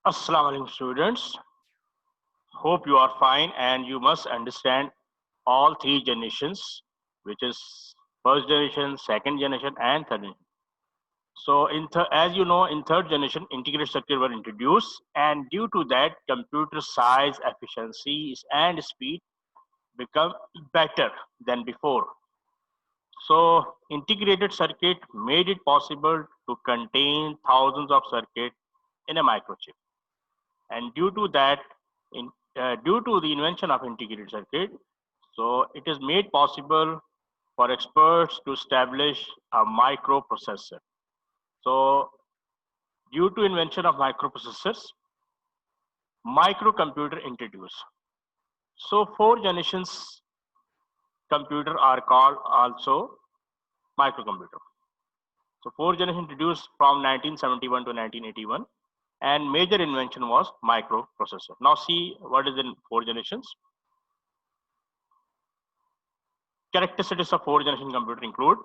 Assalamu alaikum students. Hope you are fine and you must understand all three generations, which is first generation, second generation, and third generation. So, as you know, in third generation, integrated circuit were introduced, and due to that, computer size, efficiency, and speed become better than before. So, integrated circuit made it possible to contain thousands of circuits in a microchip. And due to that, due to the invention of integrated circuit, so it is made possible for experts to establish a microprocessor. So due to invention of microprocessors, microcomputer introduced. So four generations computer are called also microcomputer. So four generations introduced from 1971 to 1981, and major invention was microprocessor. Now see what is in four generations. Characteristics of fourth generation computer include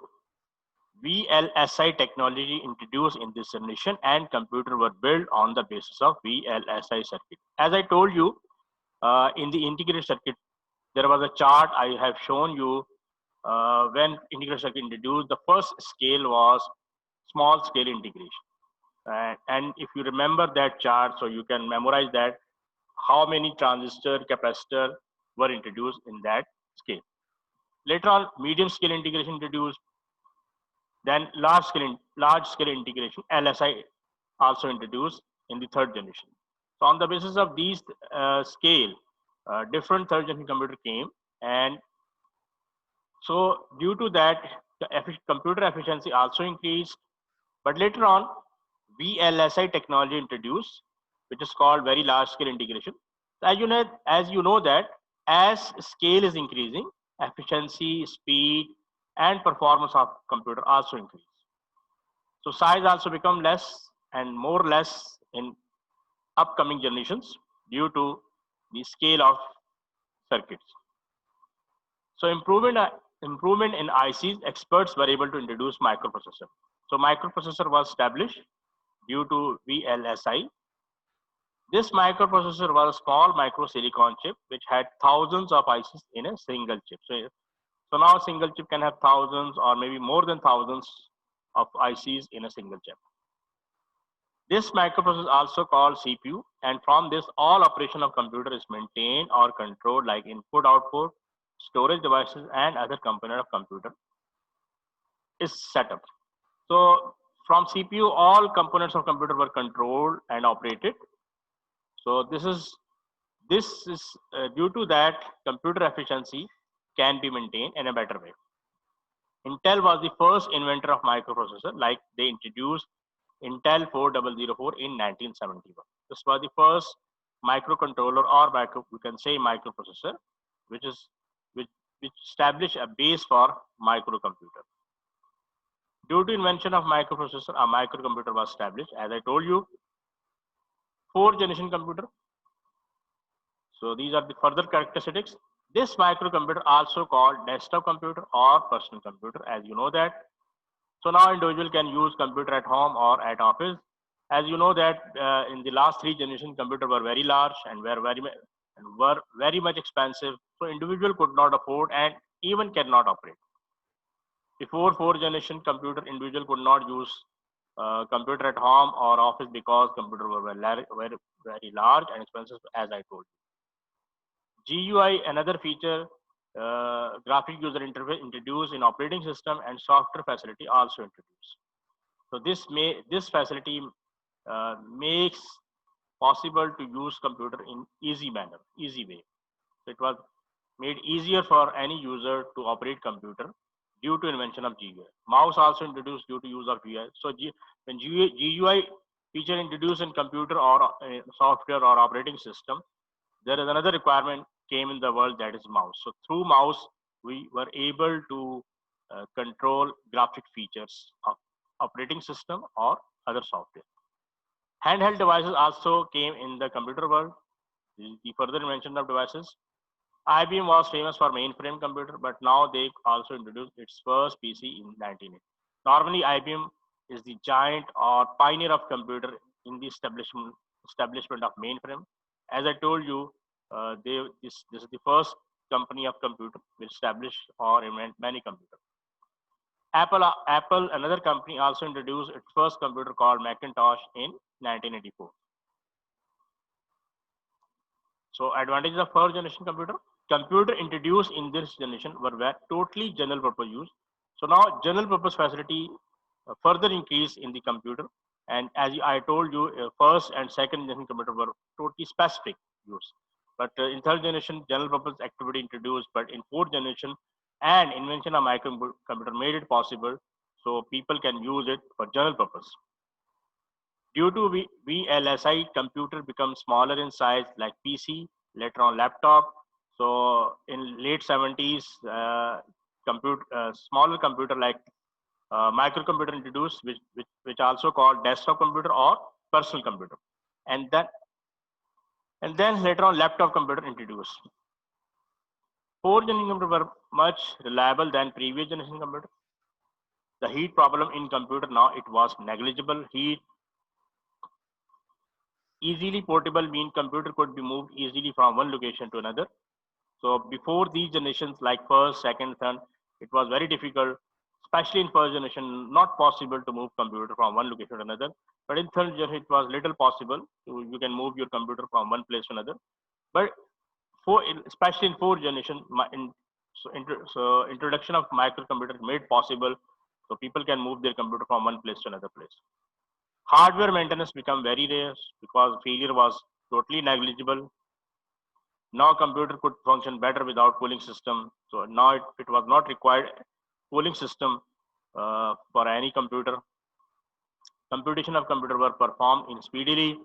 VLSI technology introduced in this generation, and computer were built on the basis of VLSI circuit. As I told you, in the integrated circuit, there was a chart I have shown you when integrated circuit introduced. The first scale was small scale integration. And if you remember that chart, so you can memorize that how many transistor, capacitor were introduced in that scale. Later on, medium scale integration introduced, then large scale integration (LSI) also introduced in the third generation. So on the basis of these scale, different third generation computer came, and so due to that, the computer efficiency also increased. But later on, VLSI technology introduced, which is called very large scale integration. As you know that as scale is increasing, efficiency, speed, and performance of computer also increase. So size also become less and more less in upcoming generations due to the scale of circuits. So improvement in ICs, experts were able to introduce microprocessor. So microprocessor was established due to VLSI. This microprocessor was a small micro silicon chip which had thousands of ICs in a single chip. So now a single chip can have thousands or maybe more than thousands of ICs in a single chip. This microprocessor is also called CPU, and from this all operation of computer is maintained or controlled, like input, output, storage devices, and other component of computer is set up. So from CPU, all components of computer were controlled and operated. So this is due to that computer efficiency can be maintained in a better way. Intel was the first inventor of microprocessor, like they introduced Intel 4004 in 1971. This was the first microcontroller or we can say microprocessor, which is which, which established a base for microcomputer. Due to invention of microprocessor, a microcomputer was established. As I told you, fourth generation computer. So these are the further characteristics. This microcomputer also called desktop computer or personal computer, as you know that. So now individual can use computer at home or at office. As you know that in the last three generations, computers were very large and were very much expensive. So individual could not afford and even cannot operate. Before fourth generation computer, individual could not use computer at home or office because computers were very large and expensive, as I told you. GUI, another feature, graphic user interface introduced in operating system, and software facility also introduced. So this facility makes possible to use computer in easy way. So it was made easier for any user to operate computer due to invention of GUI. Mouse also introduced due to use of GUI. So when GUI feature introduced in computer or software or operating system, there is another requirement came in the world, that is mouse. So through mouse, we were able to control graphic features of operating system or other software. Handheld devices also came in the computer world. The further invention of devices. IBM was famous for mainframe computer, but now they also introduced its first PC in 1980. Normally, IBM is the giant or pioneer of computer in the establishment of mainframe. As I told you, this is the first company of computer will establish or invent many computers. Apple, another company, also introduced its first computer called Macintosh in 1984. So advantages of first generation computer. Computer introduced in this generation were totally general purpose use. So now general purpose facility further increase in the computer. And as I told you, first and second generation computer were totally specific use. But in third generation, general purpose activity introduced. But in fourth generation, and invention of microcomputer made it possible, so people can use it for general purpose. Due to VLSI, computer becomes smaller in size, like PC, later on laptop. So in late 70s, smaller computer like microcomputer introduced, which also called desktop computer or personal computer, and then later on laptop computer introduced. Fourth generation computer were much reliable than previous generation computer. The heat problem in computer now it was negligible. Heat easily portable mean computer could be moved easily from one location to another. So before these generations like first, second, third, it was very difficult, especially in first generation, not possible to move computer from one location to another. But in third generation, it was little possible. You can move your computer from one place to another. But especially in fourth generation, introduction of microcomputer made possible, so people can move their computer from one place to another place. Hardware maintenance become very rare because failure was totally negligible. Now computer could function better without cooling system. So now it was not required cooling system for any computer. Computation of computer were performed in speedily.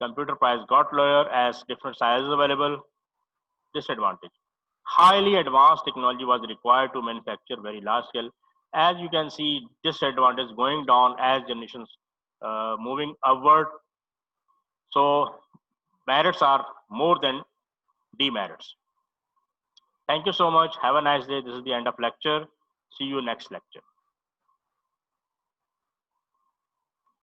Computer price got lower as different sizes available. Disadvantage. Highly advanced technology was required to manufacture very large scale. As you can see, disadvantage going down as generations moving upward. So merits are more than demerits. Thank you so much. Have a nice day. This is the end of lecture. See you next lecture.